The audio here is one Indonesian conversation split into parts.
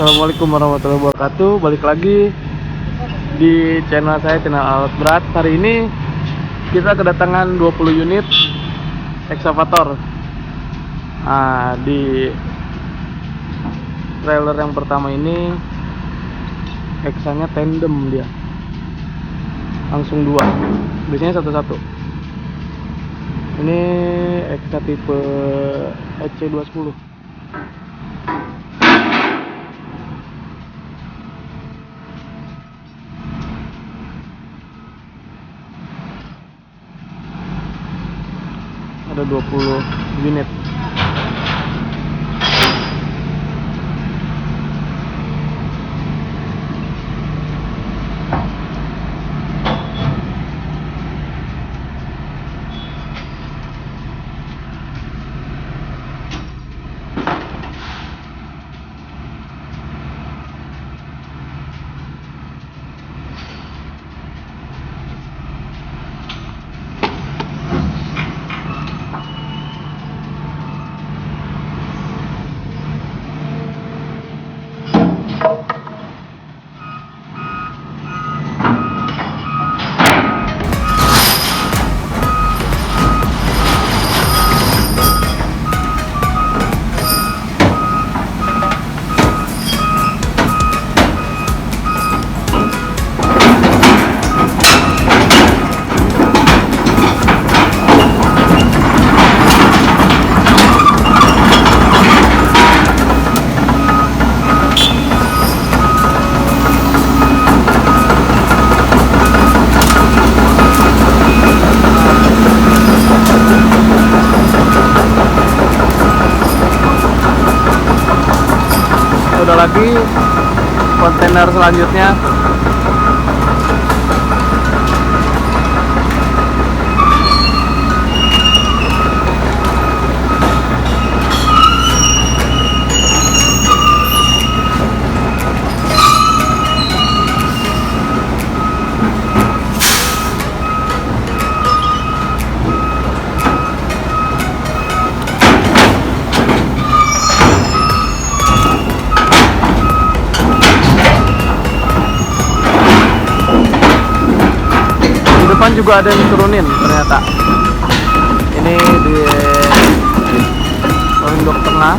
Assalamualaikum warahmatullahi wabarakatuh. Balik lagi di channel saya, channel alat berat. Hari ini kita kedatangan 20 unit eksavator. Nah, di trailer yang pertama ini eksanya tandem, dia langsung dua, biasanya satu-satu. Ini eksa tipe EC210. Ada 20 unit. Udah lagi kontainer selanjutnya. Depan juga ada yang diturunin ternyata. Ini di rolling dock tengah.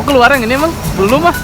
keluar yang ini emang? Belum ah.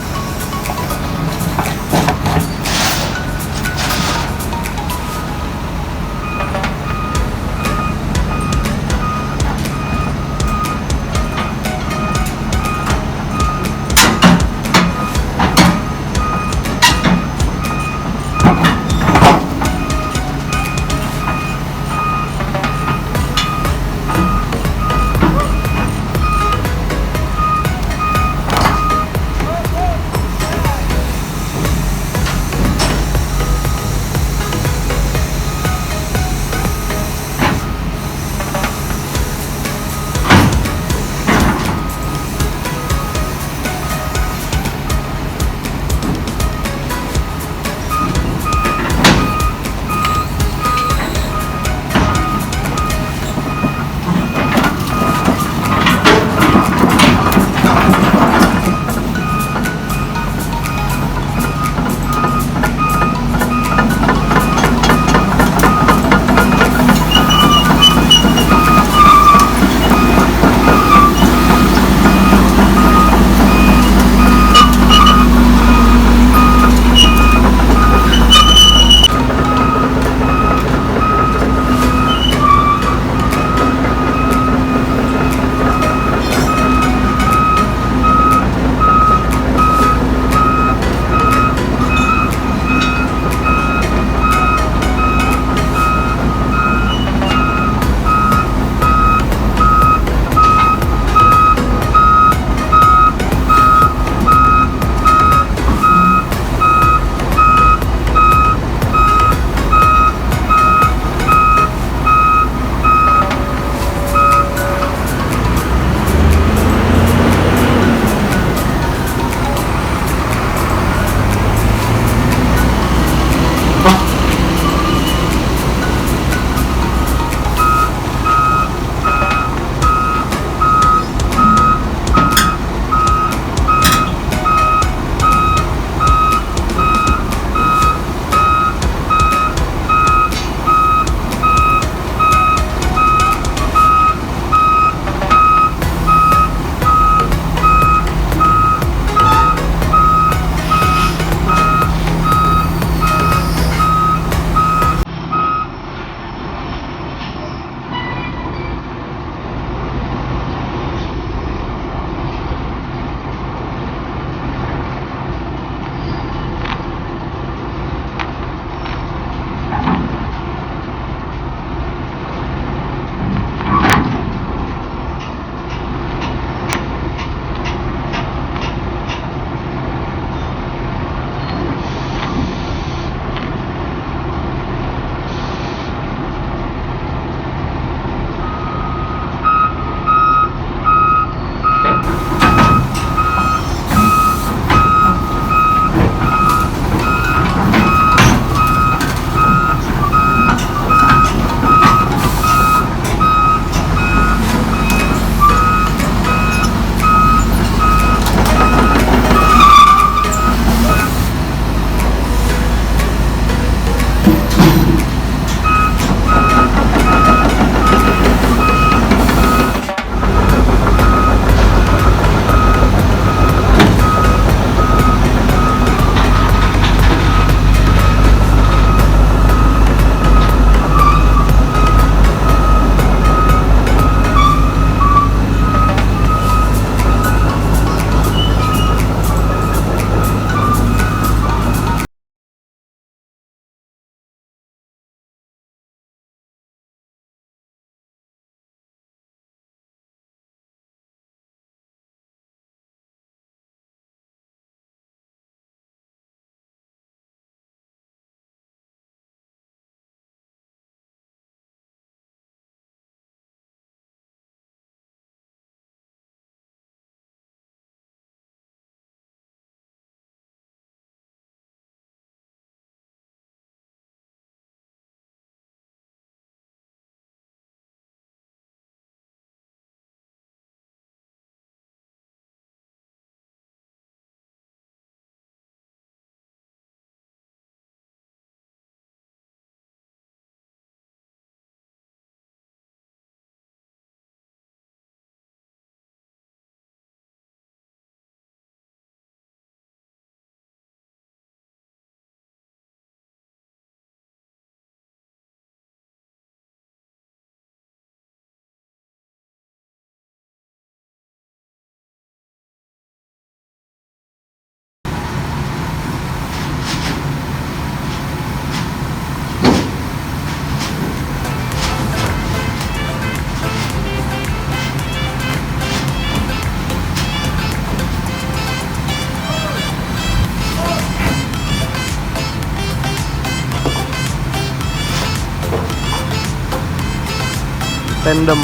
tandem.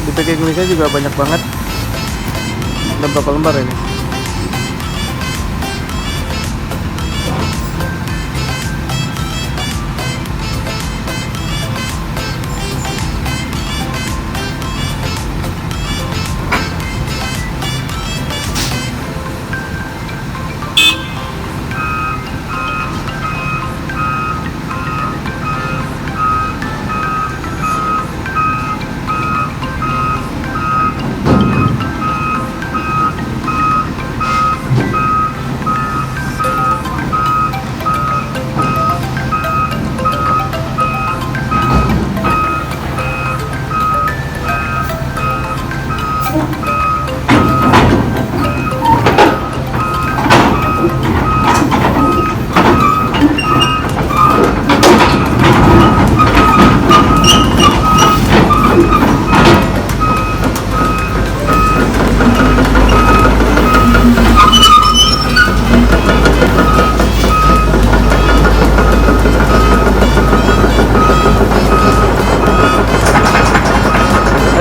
Di packing listnya juga banyak banget. Ada berapa lembar ini?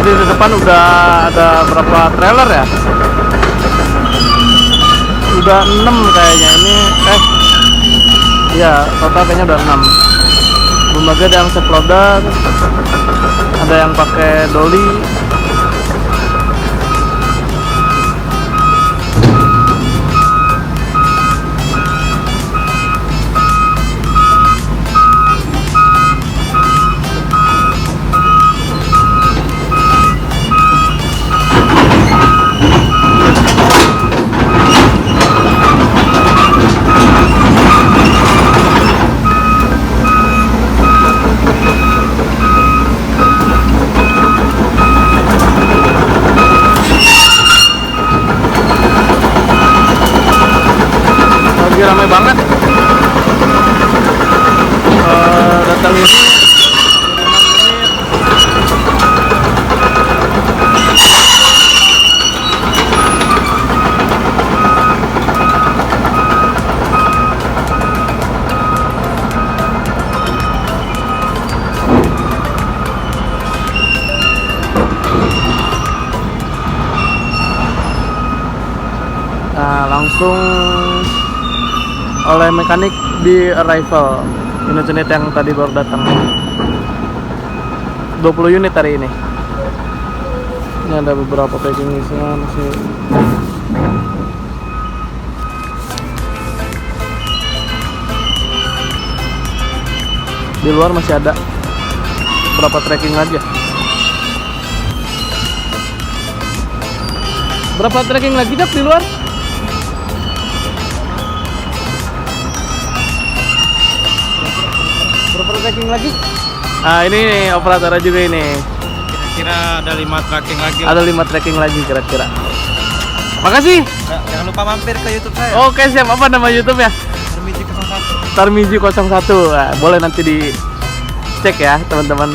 Di depan udah ada berapa trailer ya? Udah 6 kayaknya ini. Iya, total kayaknya udah 6. Belum lagi ada yang step loader, ada yang pakai dolly. Lagi ramai banget datang ini. Nah, langsung oleh mekanik di arrival unit-unit yang tadi baru datang. 20 unit hari ini. Ini ada beberapa packing listnya masih. Di luar masih ada berapa tracking lagi ya? Berapa tracking lagi Dap di luar? Berapa tracking lagi? Ah, ini operatornya juga ini. Kira-kira ada 5 tracking lagi. Ada 5 tracking lagi kira-kira. Makasih. Jangan lupa mampir ke YouTube saya. Oke, siap. Apa nama YouTube-nya? Tarmiji 01. Tarmiji 01. Nah, boleh nanti dicek ya, teman-teman.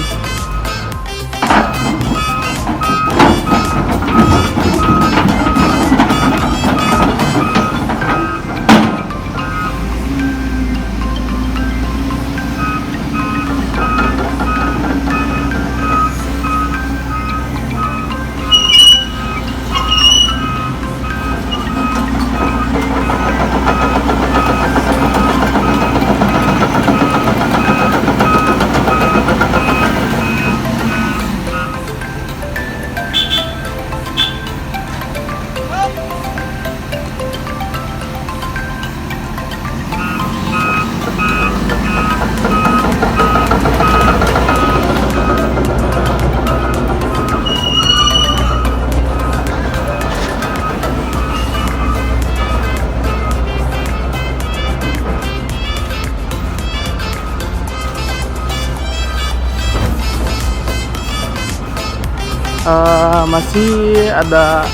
Masih ada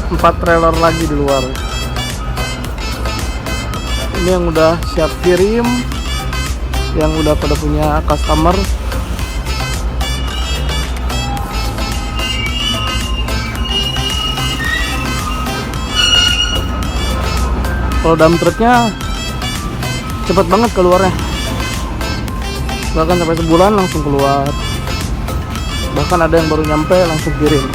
4 trailer lagi di luar. Ini yang udah siap kirim, yang udah pada punya customer. Kalau dump truknya cepet banget keluarnya, bahkan sampai sebulan langsung keluar, bahkan ada yang baru nyampe langsung kirim.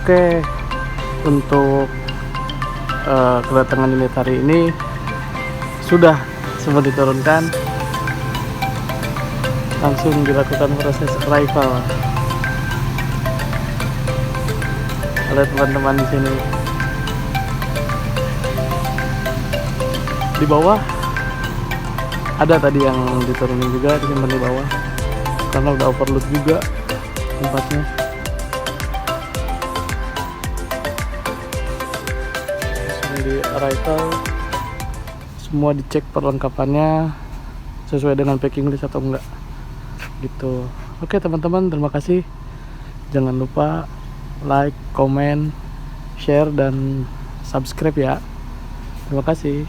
Oke, untuk kedatangan unit hari ini sudah semua diturunkan, langsung dilakukan proses arrival oleh teman-teman di sini. Di bawah ada tadi yang diturunin juga, disimpan di bawah karena udah overload juga tempatnya. Di arrival semua dicek perlengkapannya sesuai dengan packing list atau enggak gitu. Oke teman-teman, terima kasih. Jangan lupa like, comment, share, dan subscribe ya. Terima kasih.